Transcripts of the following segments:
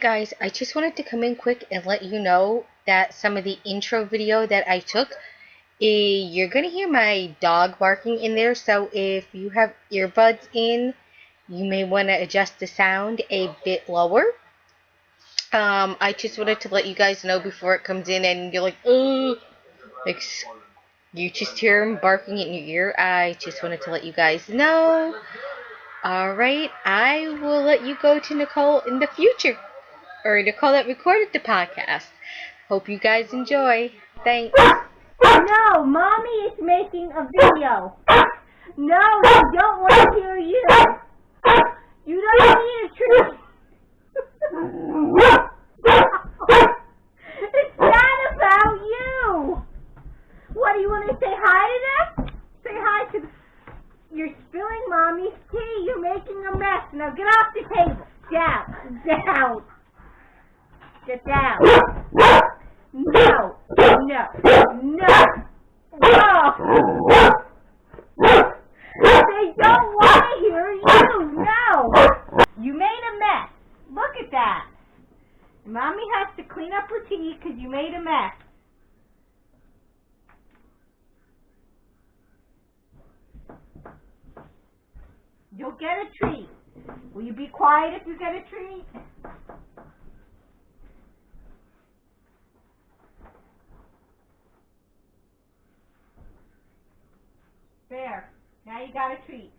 Guys, I just wanted to come in quick and let you know that some of the intro video that I took, you're going to hear my dog barking in there, so if you have earbuds in, you may want to adjust the sound a bit lower. I just wanted to let you guys know before it comes in and you're like, oh, like, you just hear him barking in your ear. I just wanted to let you guys know. Alright, I will let you go to Nicole in the future. Or Nicole that recorded the podcast. Hope you guys enjoy. Thanks. No, Mommy is making a video. No, I don't want to hear you. You don't need a treat. It's not about you. What, do you want to say hi to them? Say hi to them. You're spilling Mommy's tea. You're making a mess. Now get off the table. Down. Down. Get down. No. No. No. No. They don't want to hear you. No. You made a mess. Look at that. Mommy has to clean up her tea because you made a mess. You'll get a treat. Will you be quiet if you get a treat? There. Now you got a treat.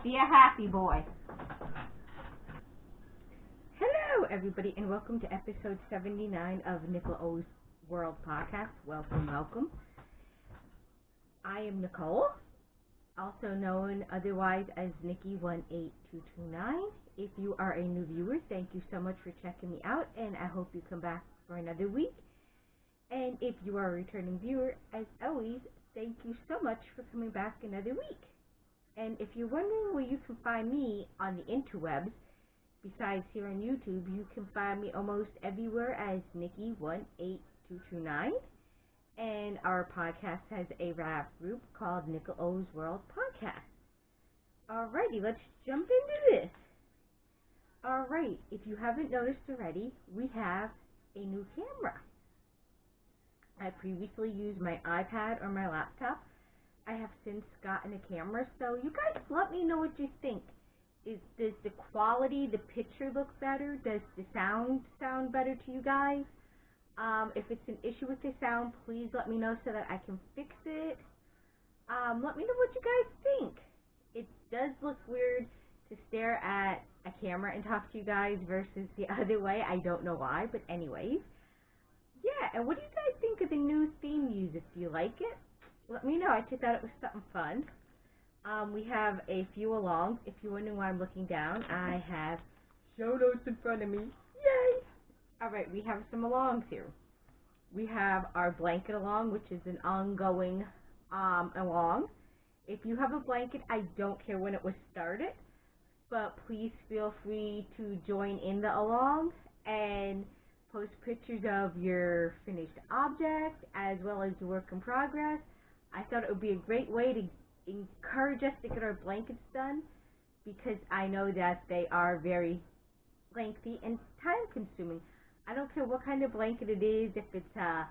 Be a happy boy. Hello, everybody, and welcome to episode 79 of Nicole World Podcast. Welcome, welcome. I am Nicole, also known otherwise as Nikki18229. If you are a new viewer, thank you so much for checking me out, and I hope you come back for another week. And if you are a returning viewer, as always, thank you so much for coming back another week. And if you're wondering where you can find me on the interwebs, besides here on YouTube, you can find me almost everywhere as Nikki18229. And our podcast has a rap group called Nicole's World Podcast. Alrighty, let's jump into this. Alright, if you haven't noticed already, we have a new camera. I previously used my iPad or my laptop. I have since gotten a camera, so you guys let me know what you think. Does the quality, the picture look better? Does the sound better to you guys? If it's an issue with the sound, please let me know so that I can fix it. Let me know what you guys think. It does look weird to stare at a camera and talk to you guys versus the other way. I don't know why, but anyways. Yeah, and what do you guys think of the new theme music? Do you like it? Let me know. I just thought it was something fun. We have a few alongs. If you're wondering why I'm looking down, I have show notes in front of me. Yay! Alright, we have some alongs here. We have our blanket along, which is an ongoing along. If you have a blanket, I don't care when it was started, but please feel free to join in the along and post pictures of your finished object as well as your work in progress. I thought it would be a great way to encourage us to get our blankets done because I know that they are very lengthy and time consuming. I don't care what kind of blanket it is, if it's a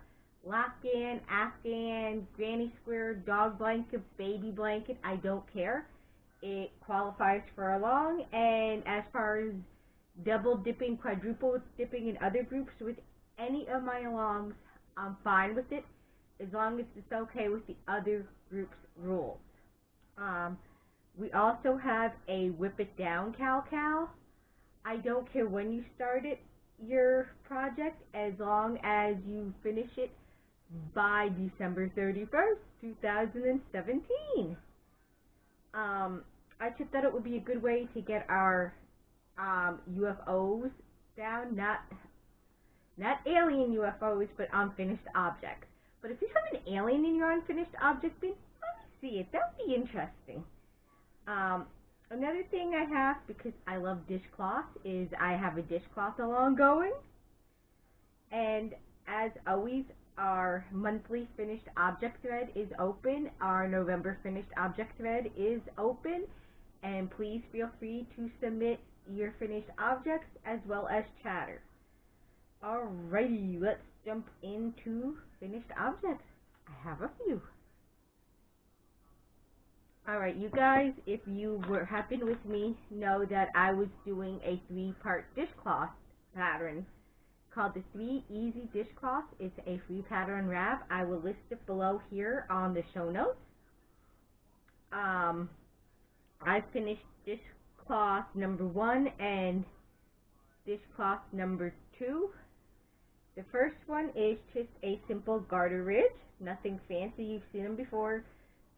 Afghan, granny square, dog blanket, baby blanket, I don't care. It qualifies for a long, and as far as double dipping, quadruple dipping in other groups with any of my alongs, I'm fine with it as long as it's okay with the other group's rules. We also have a whip it down cal. I don't care when you start it, your project, as long as you finish it by December 31st, 2017. I just thought it would be a good way to get our UFOs down, not alien UFOs, but unfinished objects. But if you have an alien in your unfinished object bin, let me see it. That would be interesting. Another thing I have, because I love dishcloth, is I have a dishcloth along going. And as always, our monthly finished object thread is open. Our November finished object thread is open. And please feel free to submit your finished objects as well as chatter. Alrighty, let's jump into finished objects. I have a few. Alright, you guys, if you have been with me, know that I was doing a 3-part dishcloth pattern called the 3 Easy Dishcloths. It's a free pattern wrap. I will list it below here on the show notes. I finished dishcloth number 1 and dishcloth number 2. The first one is just a simple garter ridge, nothing fancy. You've seen them before.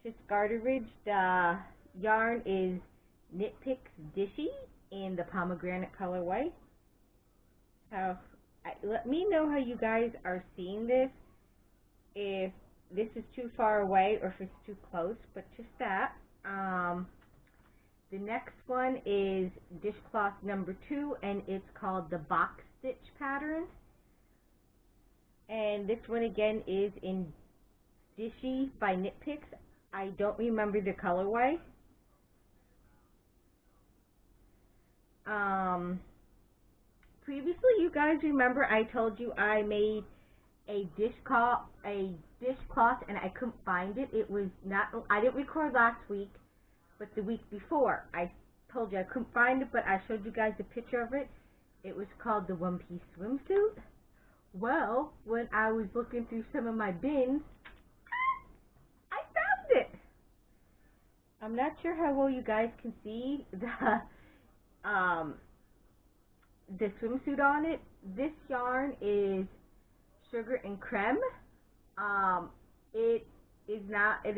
Just garter ridge. The yarn is Knit Picks Dishy in the pomegranate colorway. So let me know how you guys are seeing this. If this is too far away or if it's too close, but just that. The next one is dishcloth number 2, and it's called the box stitch pattern. And this one again is in Dishy by Knit Picks. I don't remember the colorway. Previously, you guys remember I told you I made a dishcloth and I couldn't find it. It was not, I didn't record last week, but the week before I told you I couldn't find it, but I showed you guys a picture of it. It was called the one-piece swimsuit. Well, when I was looking through some of my bins, I found it. I'm not sure how well you guys can see the swimsuit on it. This yarn is Sugar and Creme. It is not a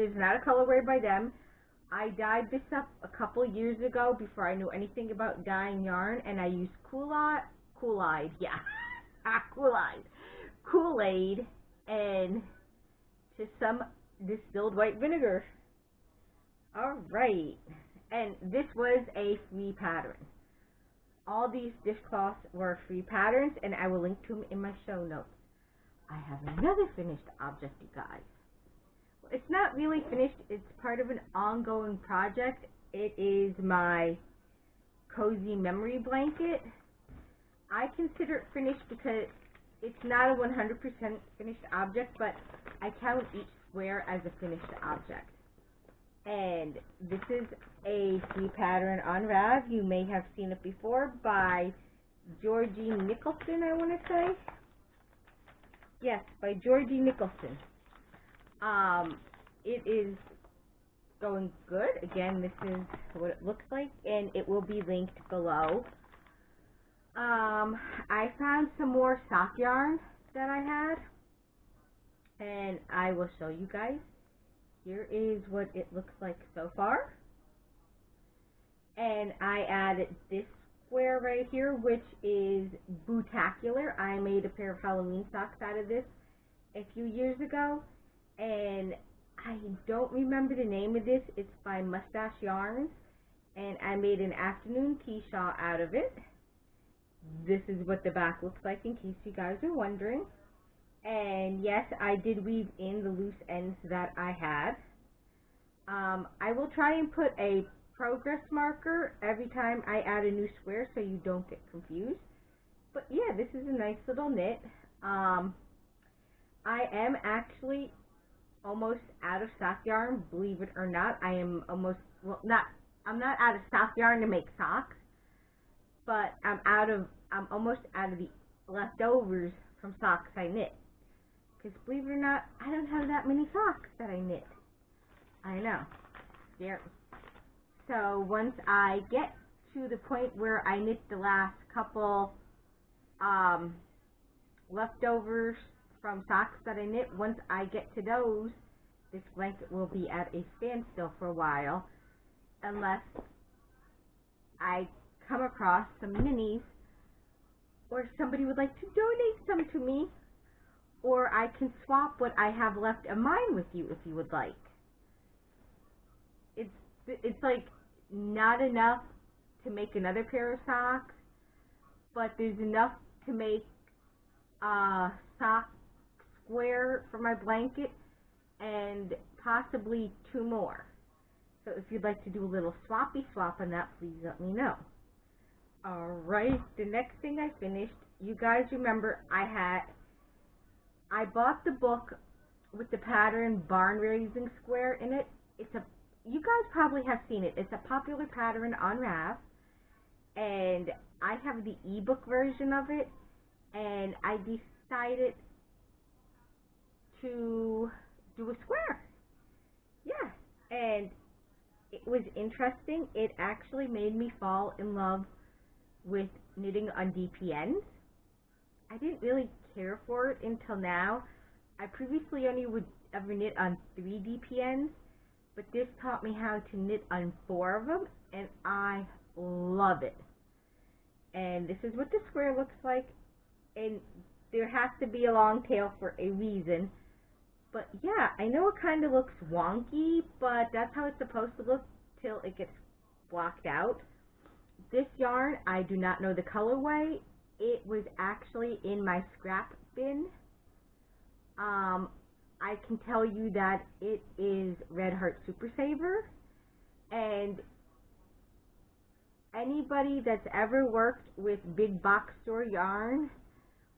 colorway by them. I dyed this up a couple years ago before I knew anything about dyeing yarn, and I used Kool-Aid and just some distilled white vinegar. Alright, and this was a free pattern. All these dishcloths were free patterns, and I will link to them in my show notes. I have another finished object, you guys. Well, it's not really finished. It's part of an ongoing project. It is my cozy memory blanket. I consider it finished because it's not a 100% finished object, but I count each square as a finished object. And this is a free pattern on Rav. You may have seen it before by Georgie Nicholson, I want to say. Yes, by Georgie Nicholson. It is going good. Again, this is what it looks like, and it will be linked below. I found some more sock yarn that I had, and I will show you guys. Here is what it looks like so far. And I added this square right here, which is Bootacular. I made a pair of Halloween socks out of this a few years ago, and I don't remember the name of this. It's by Mustache Yarns, and I made an afternoon tea-shawl out of it. This is what the back looks like, in case you guys are wondering. And yes, I did weave in the loose ends that I had. I will try and put a progress marker every time I add a new square so you don't get confused. But yeah, this is a nice little knit. I am actually almost out of sock yarn, believe it or not. I am almost, well, I'm not out of sock yarn to make socks, but I'm almost out of the leftovers from socks I knit. Because believe it or not, I don't have that many socks that I knit. I know. Scary. So once I get to the point where I knit the last couple leftovers from socks that I knit, once I get to those, this blanket will be at a standstill for a while, unless I come across some minis, or somebody would like to donate some to me, or I can swap what I have left of mine with you if you would like. It's like not enough to make another pair of socks, but there's enough to make a sock square for my blanket and possibly 2 more. So if you'd like to do a little swappy swap on that, please let me know. Alright, the next thing I finished, you guys remember I bought the book with the pattern Barn Raising Square in it. You guys probably have seen it. It's a popular pattern on Rav, and I have the ebook version of it, and I decided to do a square. Yeah, and it was interesting. It actually made me fall in love with knitting on DPNs. I didn't really care for it until now. I previously only would ever knit on 3 DPNs, but this taught me how to knit on 4 of them, and I love it. And this is what the square looks like, and there has to be a long tail for a reason. But yeah, I know it kind of looks wonky, but that's how it's supposed to look till it gets blocked out. This yarn, I do not know the colorway. It was actually in my scrap bin. I can tell you that it is Red Heart Super Saver, and anybody that's ever worked with big box store yarn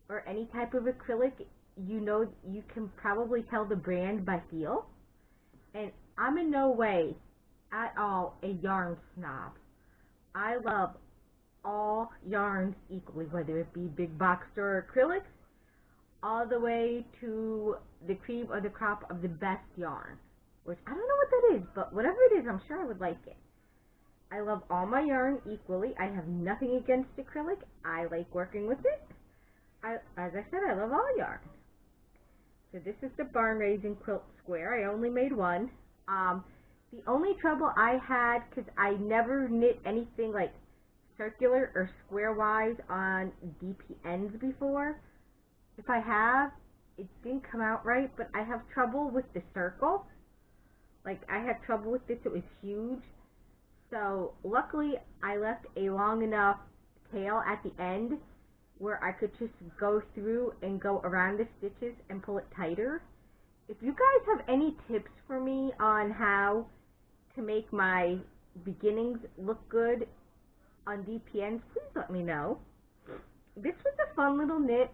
or any type of acrylic, you know, you can probably tell the brand by feel. And I'm in no way at all a yarn snob. I love all yarns equally, whether it be big box store acrylics all the way to the cream or the crop of the best yarn, which I don't know what that is, but whatever it is, I'm sure I would like it. I love all my yarn equally. I have nothing against acrylic. I like working with it. As I said, I love all yarn. So this is the Barn Raising Quilt Square. I only made one. The only trouble I had, because I never knit anything like circular or square-wise on DPNs before. If I have, it didn't come out right, but I have trouble with the circle. Like, I had trouble with this. It was huge. So, luckily, I left a long enough tail at the end where I could just go through and go around the stitches and pull it tighter. If you guys have any tips for me on how to make my beginnings look good on DPNs, please let me know. This was a fun little knit,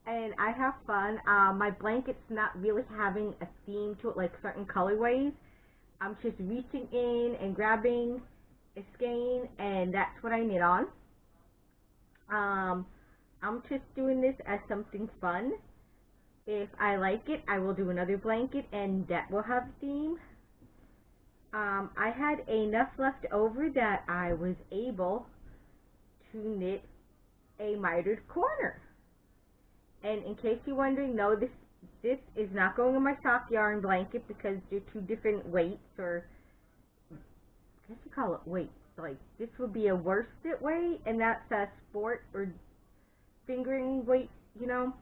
and I have fun. My blanket's not really having a theme to it like certain colorways. I'm just reaching in and grabbing a skein, and that's what I knit on. I'm just doing this as something fun. If I like it, I will do another blanket, and that will have a theme. I had enough left over that I was able to knit a mitered corner. And in case you're wondering, no, this is not going in my soft yarn blanket because they're 2 different weights, or I guess you call it weights. Like, this would be a worsted weight, and that's a sport or fingering weight, you know.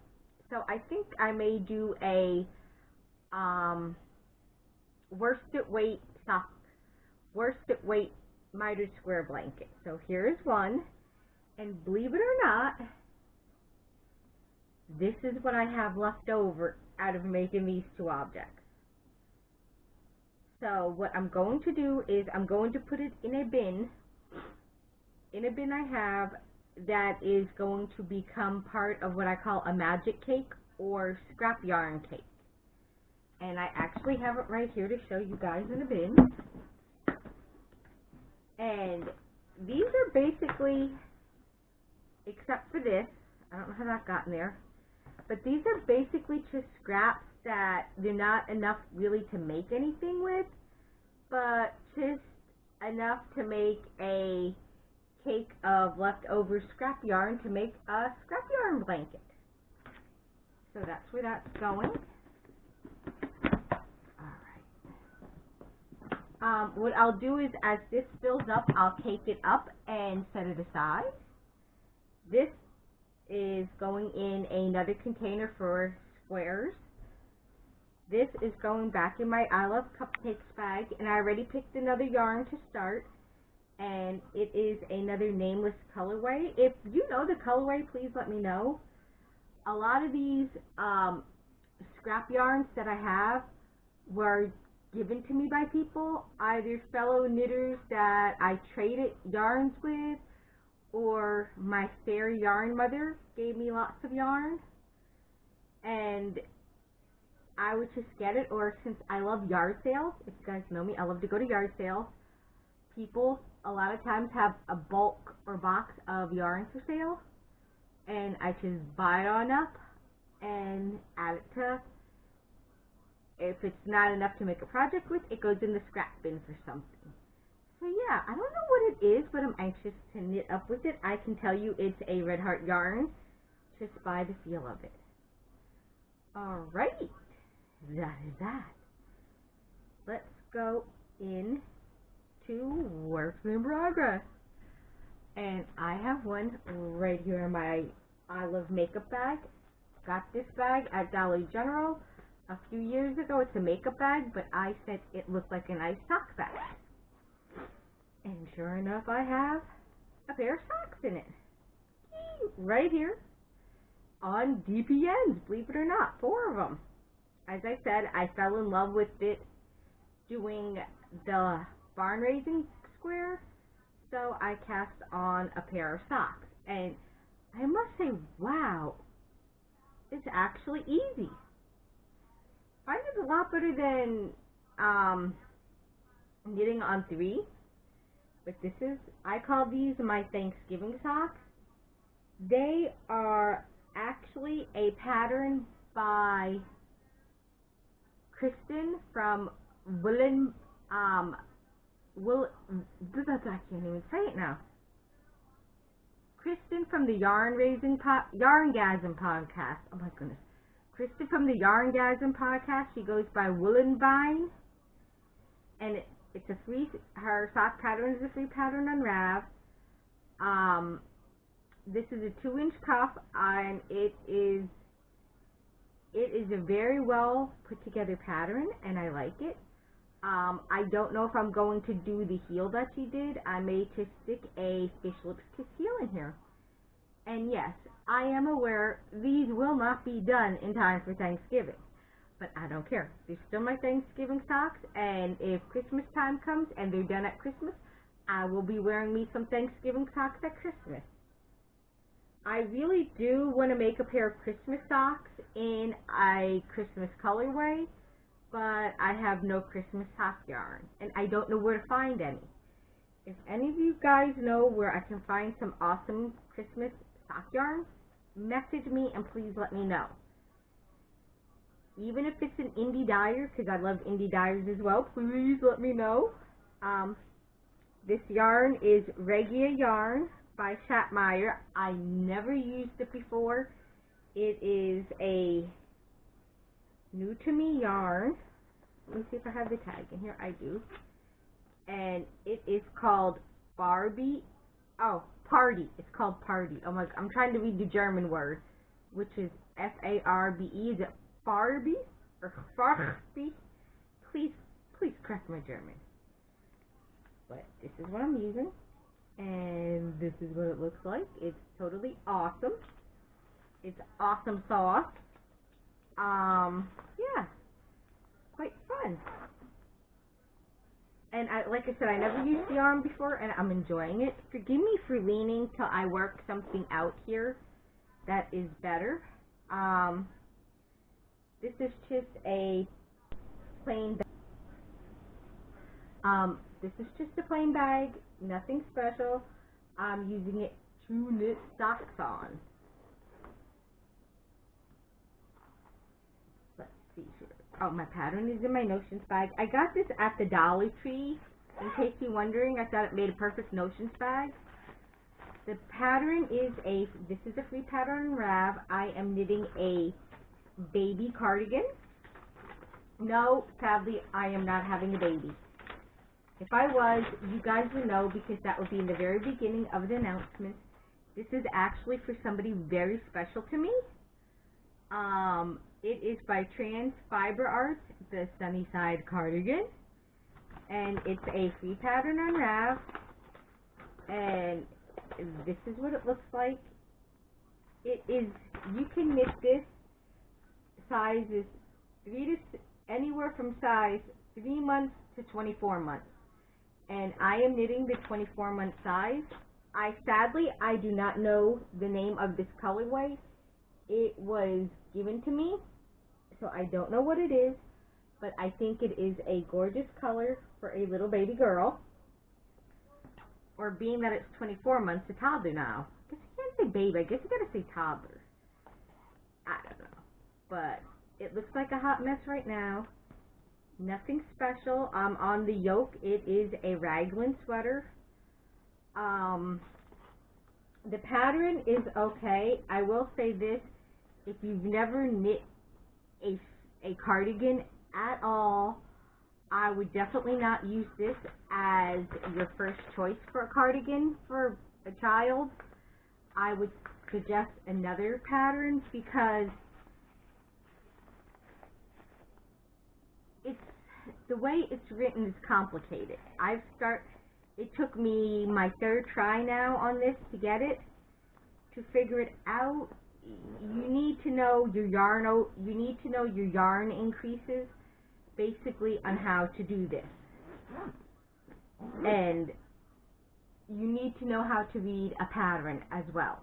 So I think I may do a worsted weight mitered square blanket. So here is one, and believe it or not, this is what I have left over out of making these 2 objects. So what I'm going to do is I'm going to put it in a bin. In a bin I have that is going to become part of what I call a magic cake or scrap yarn cake. And I actually have it right here to show you guys in a bin. And these are basically, except for this, I don't know how that got in there, but these are basically just scraps that they're not enough really to make anything with, but just enough to make a cake of leftover scrap yarn to make a scrap yarn blanket. So that's where that's going. Alright. What I'll do is, as this fills up, I'll cake it up and set it aside. This is going in another container for squares. This is going back in my I Love Cupcakes bag, and I already picked another yarn to start, and it is another nameless colorway. If you know the colorway, please let me know. A lot of these scrap yarns that I have were given to me by people, either fellow knitters that I traded yarns with, or my fair yarn mother gave me lots of yarn, and I would just get it. Or since I love yard sales, if you guys know me, I love to go to yard sales. People a lot of times have a bulk or box of yarn for sale, and I just buy it on up and add it to, if it's not enough to make a project with, it goes in the scrap bin for something. So yeah, I don't know what it is, but I'm anxious to knit up with it. I can tell you it's a Red Heart yarn just by the feel of it. Alright, that is that. Let's go in to works in progress. And I have one right here in my I Love Makeup bag. Got this bag at Dollar General a few years ago. It's a makeup bag, but I said it looked like a nice sock bag. And sure enough, I have a pair of socks in it. Right here on DPNs, believe it or not, 4 of them. As I said, I fell in love with it doing the barn raising square, so I cast on a pair of socks. And I must say, wow, it's actually easy. I find it a lot better than knitting on 3. But this is, I call these my Thanksgiving socks. They are actually a pattern by Kristen from Woolen, I can't even say it now. Kristen from the Yarngasm podcast. Oh my goodness. Kristen from the Yarngasm podcast. She goes by Woolenvine, and it's a free. Her sock pattern is a free pattern on Rav. This is a 2-inch cuff, and it is a very well put together pattern, and I like it. I don't know if I'm going to do the heel that she did. I may just stick a Fish Lips Kiss heel in here. And yes, I am aware these will not be done in time for Thanksgiving. But I don't care. They're still my Thanksgiving socks, and if Christmas time comes and they're done at Christmas, I will be wearing me some Thanksgiving socks at Christmas. I really do want to make a pair of Christmas socks in a Christmas colorway, but I have no Christmas sock yarn, and I don't know where to find any. If any of you guys know where I can find some awesome Christmas sock yarn, message me and please let me know. Even if it's an indie dyer, because I love indie dyers as well, please let me know. This yarn is Regia Yarn by Shatmeyer. I never used it before. It is a new to me yarn. Let me see if I have the tag in here. I do. And it is called Party. It's called Party. Oh my, I'm trying to read the German word, which is F-A-R-B-E. Is it Barbie or Farby? Please correct my German. But this is what I'm using, and this is what it looks like. It's totally awesome. It's awesome sauce. Yeah, quite fun. And like I said, I never used the yarn before, and I'm enjoying it. Forgive me for leaning till I work something out here that is better. This is just a plain bag. This is just a plain bag, nothing special. I'm using it to knit socks on. Let's see here. Oh, my pattern is in my notions bag. I got this at the Dollar Tree. In case you're wondering, I thought it made a perfect notions bag. The pattern is this is a free pattern Rav. I am knitting a baby cardigan. No, sadly, I am not having a baby. If I was, you guys would know, because that would be in the very beginning of the announcement. This is actually for somebody very special to me. It is by Trans Fiber Arts, the Sunnyside Cardigan. And it's a free pattern on Rav. And this is what it looks like. It is, you can knit this sizes anywhere from size 3 months to 24 months. And I am knitting the 24-month size. Sadly, I do not know the name of this colorway. It was given to me, so I don't know what it is, but I think it is a gorgeous color for a little baby girl. Or being that it's 24 months, a toddler now. I guess you can't say baby, I guess you gotta say toddler. I don't know. But it looks like a hot mess right now. Nothing special. On the yoke, it is a raglan sweater. The pattern is okay. I will say this, if you've never knit a cardigan at all, I would definitely not use this as your first choice for a cardigan for a child. I would suggest another pattern because the way it's written is complicated. It took me my third try now on this to get it. To figure it out, you need to know your yarn. You need to know your yarn increases, basically, on how to do this. And you need to know how to read a pattern as well.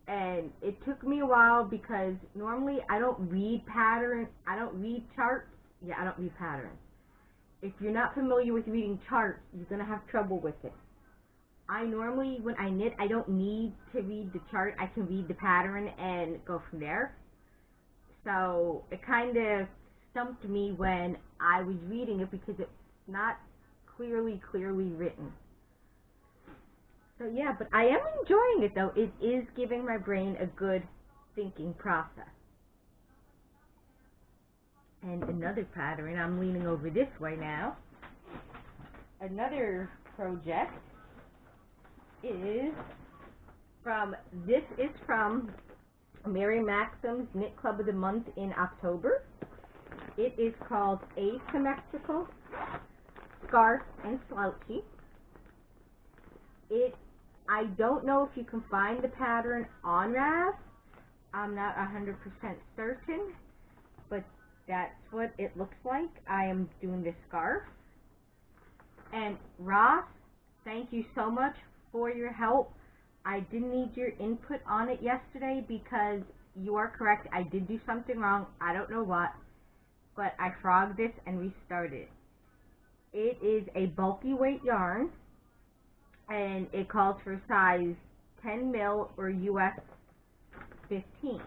And it took me a while because normally I don't read patterns. I don't read charts. Yeah, I don't read patterns. If you're not familiar with reading charts, you're going to have trouble with it. I normally, when I knit, I don't need to read the chart. I can read the pattern and go from there. So it kind of stumped me when I was reading it because it's not clearly written. So yeah, but I am enjoying it though. It is giving my brain a good thinking process. And another pattern, I'm leaning over this way now. Another project is from Mary Maxim's Knit Club of the Month in October. It is called Asymmetrical Scarf and Slouchy. I don't know if you can find the pattern on Rav. I'm not 100% certain, but that's what it looks like. I am doing this scarf. And Ross, thank you so much for your help. I didn't need your input on it yesterday because you are correct. I did do something wrong. I don't know what, but I frogged this and restarted. It is a bulky weight yarn, and it calls for size 10 mil or US 15.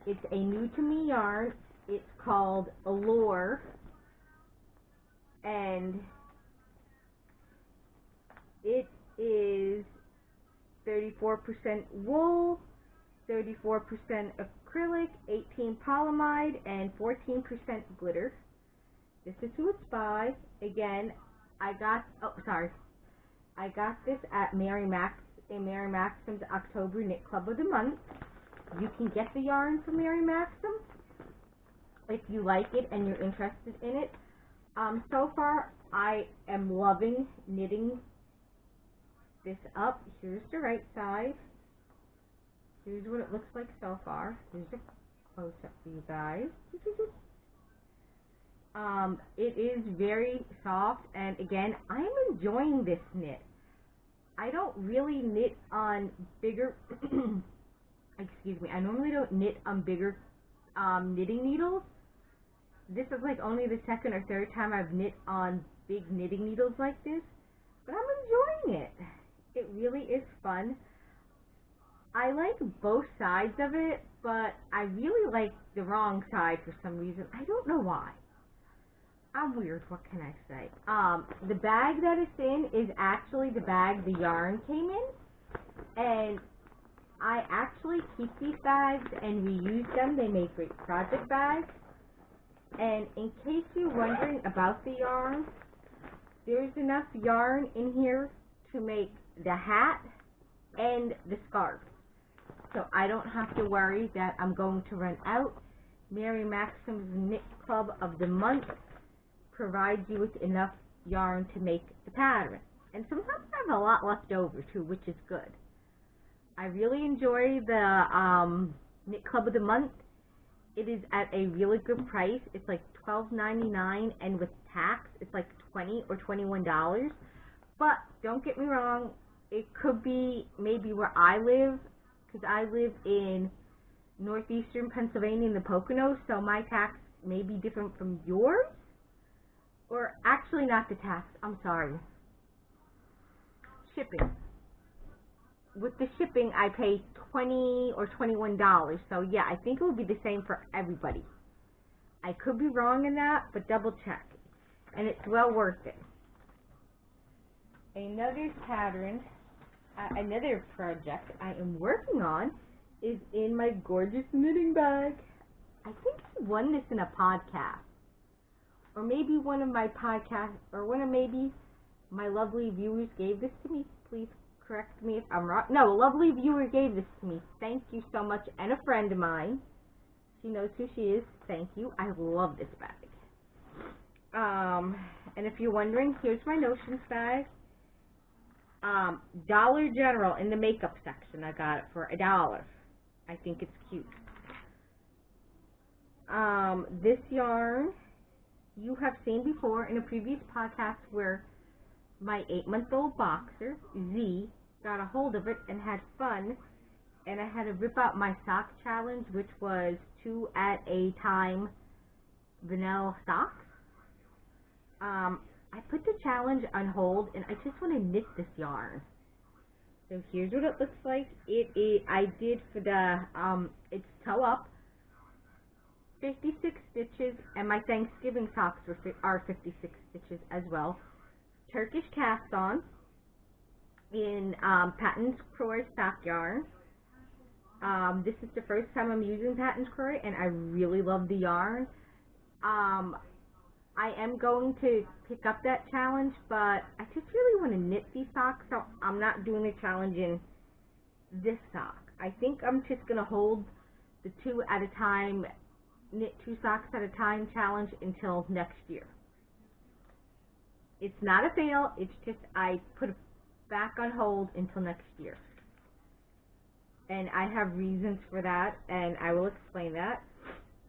It's a new to me yarn. It's called Allure, and it is 34% wool, 34% acrylic, 18 polyamide, and 14% glitter. This is who it's by. Again, I got this at Mary Maxim's October Knit Club of the Month. You can get the yarn from Mary Maxim if you like it and you're interested in it. So far, I am loving knitting this up. Here's the right side. Here's what it looks like so far. Here's a close-up for you guys. It is very soft, and again, I'm enjoying this knit. I don't really knit on bigger, excuse me, I normally don't knit on bigger knitting needles. This is like only the second or third time I've knit on big knitting needles like this, but I'm enjoying it. It really is fun. I like both sides of it, but I really like the wrong side for some reason. I don't know why. I'm weird, what can I say? The bag that it's in is actually the bag the yarn came in, and I actually keep these bags and reuse them. They make great project bags. And in case you're wondering about the yarn, there's enough yarn in here to make the hat and the scarf. So I don't have to worry that I'm going to run out. Mary Maxim's Knit Club of the Month provides you with enough yarn to make the pattern. And sometimes I have a lot left over too, which is good. I really enjoy the Knit Club of the Month. It is at a really good price. It's like $12.99, and with tax, it's like $20 or $21. But don't get me wrong, it could be maybe where I live, because I live in northeastern Pennsylvania in the Poconos, so my tax may be different from yours. Or actually not the tax, I'm sorry. Shipping. With the shipping, I pay $20 or $21. So yeah, I think it would be the same for everybody. I could be wrong in that, but double check. And it's well worth it. Another pattern, another project I am working on is in my gorgeous knitting bag. I think I won this in a podcast. Or maybe one of my podcasts, or one of maybe my lovely viewers gave this to me. Please correct me if I'm wrong. No, a lovely viewer gave this to me. Thank you so much. And a friend of mine. She knows who she is. Thank you. I love this bag. And if you're wondering, here's my notions bag. Dollar General in the makeup section. I got it for $1. I think it's cute. This yarn you have seen before in a previous podcast where my 8-month-old boxer, Z, got a hold of it and had fun, and I had to rip out my sock challenge, which was 2 at a time vanilla socks. I put the challenge on hold, and I just want to knit this yarn. So here's what it looks like. I did for the, it's toe up, 56 stitches, and my Thanksgiving socks are 56 stitches as well. Turkish cast on in Patton's Croy sock yarn. This is the first time I'm using Patton's Croy, and I really love the yarn. I am going to pick up that challenge, but I just really want to knit these socks, so I'm not doing the challenge in this sock. I think I'm just going to hold the 2 at a time, knit 2 socks at a time challenge until next year. It's not a fail, it's just I put it back on hold until next year. And I have reasons for that, and I will explain that.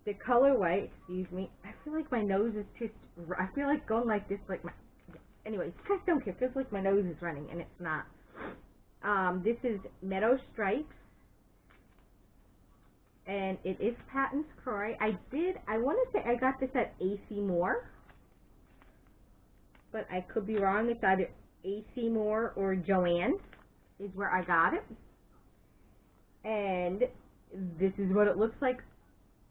The colorway, excuse me, I feel like my nose is just, I feel like going like this, like my, anyway, you guys don't care, it feels like my nose is running, and it's not. This is Meadow Stripes, and it is Patton's Croy. I want to say I got this at AC Moore, but I could be wrong. It's either AC Moore or Joann's is where I got it. And this is what it looks like,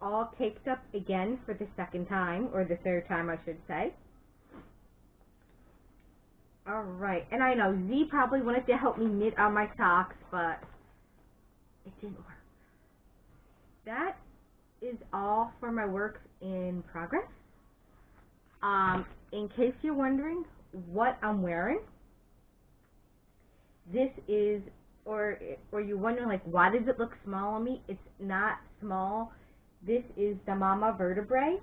all caked up again for the second time, or the third time I should say. Alright, and I know Z probably wanted to help me knit on my socks, but it didn't work. That is all for my works in progress. In case you're wondering what I'm wearing, this is, or you're wondering, like, why does it look small on me? It's not small. This is the Mama Vertebrae.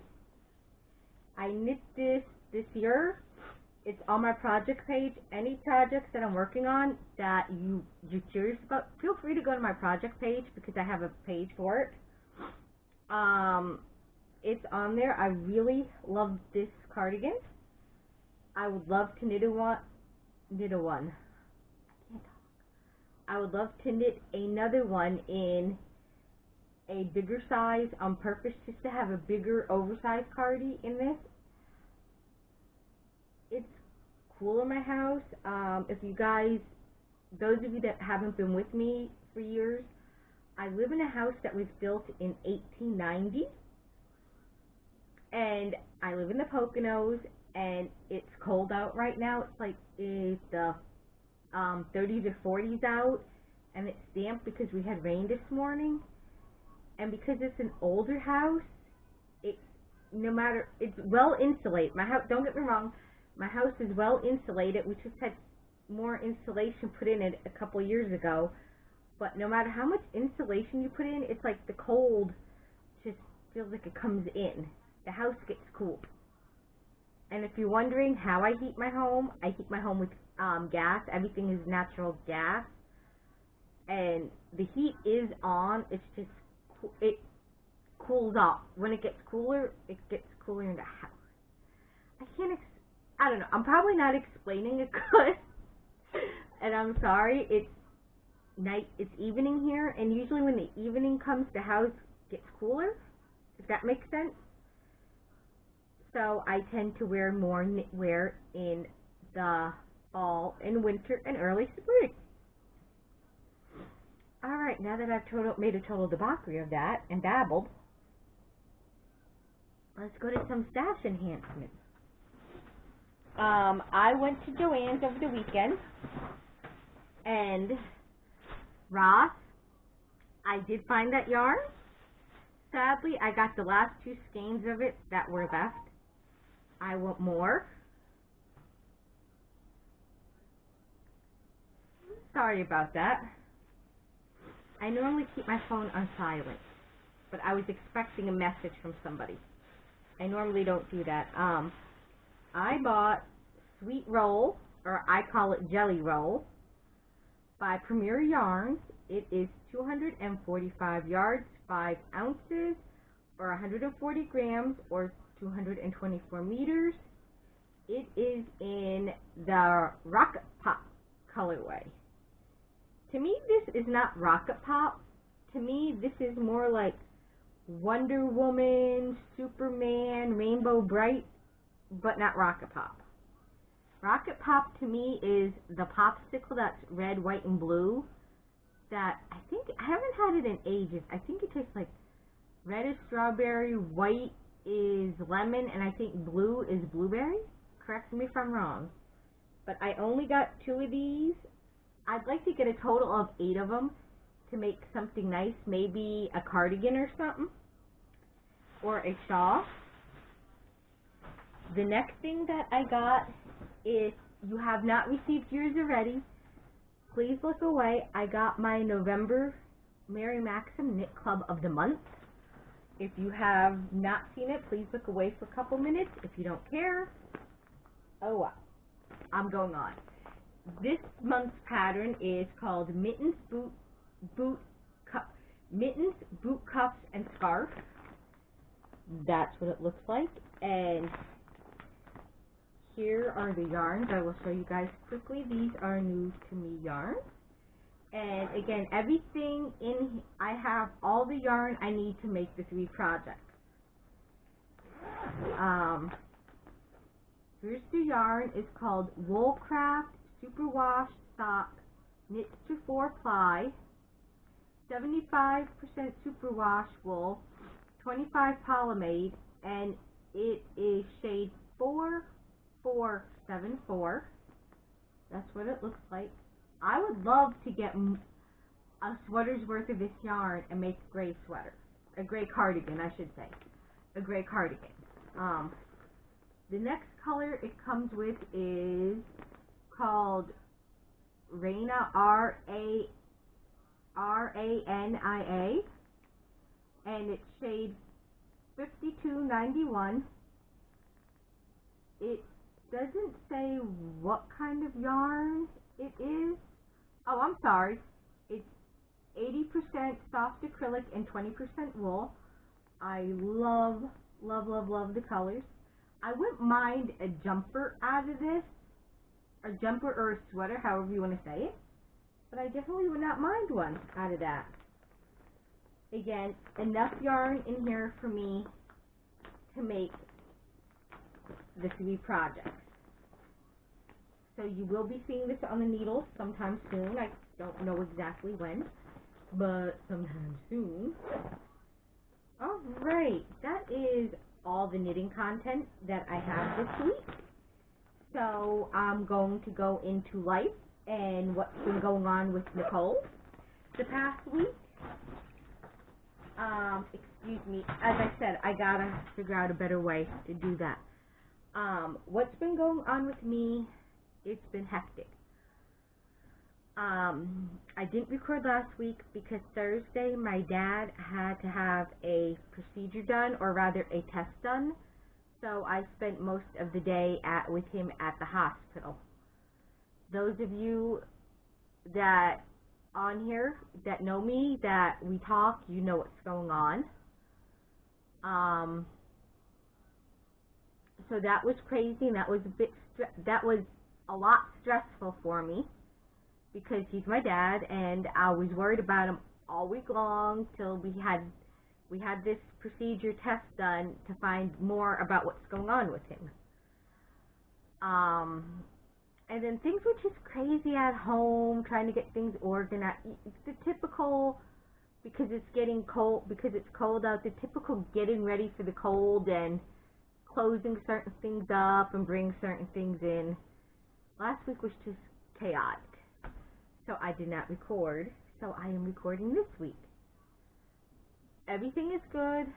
I knit this year. It's on my project page. Any projects that I'm working on that you're curious about, feel free to go to my project page because I have a page for it. It's on there. I really love this cardigan. I would love to knit a one. I would love to knit another one in a bigger size on purpose, just to have a bigger oversized cardi in this. It's cool in my house. If you guys, those of you that haven't been with me for years, I live in a house that was built in 1890, and I live in the Poconos, and it's cold out right now. It's like the 30s or 40s out, and it's damp because we had rain this morning. And because it's an older house, it's well insulated. My house, don't get me wrong, my house is well insulated. We just had more insulation put in it a couple years ago. But no matter how much insulation you put in, it's like the cold just feels like it comes in. The house gets cool. And if you're wondering how I heat my home with gas. Everything is natural gas. And the heat is on. It's just, it cools off. When it gets cooler in the house. I don't know. I'm probably not explaining it good. And I'm sorry, it's evening here, and usually when the evening comes, the house gets cooler, if that makes sense. So I tend to wear more knitwear in the fall and winter and early spring. Alright, now that I've made a total debauchery of that and dabbled, let's go to some stash enhancements. I went to Joann's over the weekend, and Ross, I did find that yarn. Sadly, I got the last 2 skeins of it that were left. I want more. Sorry about that. I normally keep my phone on silent, but I was expecting a message from somebody. I normally don't do that. I bought Sweet Roll, or I call it Jelly Roll, by Premier Yarns. It is 245 yards, 5 ounces, or 140 grams, or 224 meters. It is in the Rocket Pop colorway. To me, this is not Rocket Pop. To me, this is more like Wonder Woman, Superman, Rainbow Bright, but not Rocket Pop. Rocket Pop to me is the popsicle that's red, white, and blue. That I haven't had it in ages. I think it tastes like red is strawberry, white is lemon, and I think blue is blueberry. Correct me if I'm wrong. But I only got 2 of these. I'd like to get a total of 8 of them to make something nice, maybe a cardigan or something, or a shawl. The next thing that I got, if you have not received yours already, please look away. I got my November Mary Maxim Knit Club of the Month. If you have not seen it, please look away for a couple minutes. If you don't care, oh well, I'm going on. This month's pattern is called Mittens, Boot Cuffs, and Scarf. That's what it looks like. And here are the yarns. I will show you guys quickly. These are new to me yarns. And again, everything in, I have all the yarn I need to make the 3 projects. Here's the yarn. It's called Woolcraft Superwash Sock Knits to 4-ply, 75% superwash wool, 25 polyamide, and it is shade 4474. That's what it looks like. I would love to get a sweater's worth of this yarn and make a gray sweater. A gray cardigan, I should say. A gray cardigan. The next color it comes with is called Raina, R-A-N-I-A, and it's shade 5291. It doesn't say what kind of yarn it is. Oh, I'm sorry. It's 80% soft acrylic and 20% wool. I love the colors. I wouldn't mind a jumper out of this, a jumper or a sweater, however you want to say it, but I definitely would not mind one out of that. Again, enough yarn in here for me to make the 3 projects. So you will be seeing this on the needles sometime soon. I don't know exactly when, but sometime soon. Alright, that is all the knitting content that I have this week. So I'm going to go into life and what's been going on with Nicole the past week. Excuse me, as I said, I gotta figure out a better way to do that. What's been going on with me, it's been hectic. I didn't record last week because Thursday my dad had to have a procedure done, or rather a test done. So I spent most of the day with him at the hospital. Those of you that on here that know me, that we talk, you know what's going on. So that was crazy, and that was a lot stressful for me. because he's my dad, and I was worried about him all week long till we had this procedure test done to find more about what's going on with him. And then things were just crazy at home, trying to get things organized. It's the typical, because it's getting cold, because it's cold out, the typical getting ready for the cold and closing certain things up and bringing certain things in. Last week was just chaotic. So I did not record, so I am recording this week. Everything is good.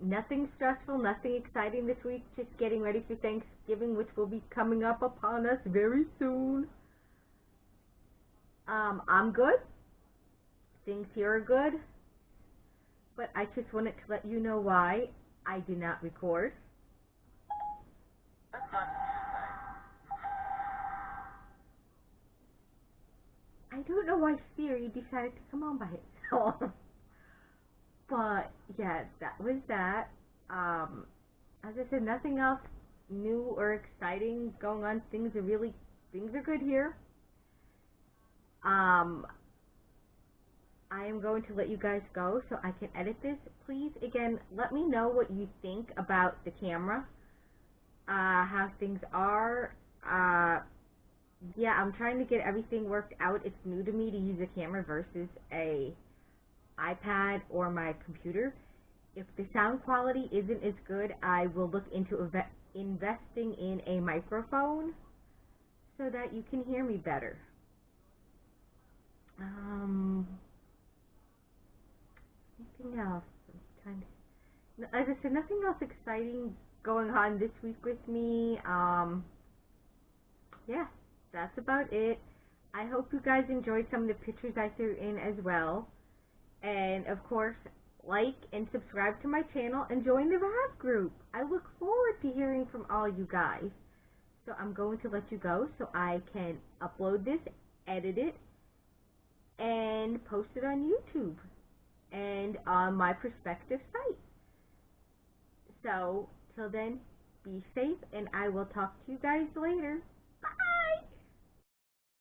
Nothing stressful, nothing exciting this week, just getting ready for Thanksgiving, which will be coming up upon us very soon. I'm good. Things here are good. But I just wanted to let you know why I did not record. I don't know why Siri decided to come on by itself. But yeah, that was that. As I said, nothing else new or exciting going on. Things are good here. I am going to let you guys go so I can edit this. Please, again, let me know what you think about the camera, how things are. Yeah, I'm trying to get everything worked out. It's new to me to use a camera versus a iPad or my computer. If the sound quality isn't as good, I will look into investing in a microphone so that you can hear me better. Anything else? I'm trying to, as I said, nothing else exciting going on this week with me. Yeah, that's about it. I hope you guys enjoyed some of the pictures I threw in as well. And of course, like and subscribe to my channel and join the RAV group. I look forward to hearing from all you guys. So I'm going to let you go so I can upload this, edit it, and post it on YouTube and on my prospective site. So, till then, be safe, and I will talk to you guys later.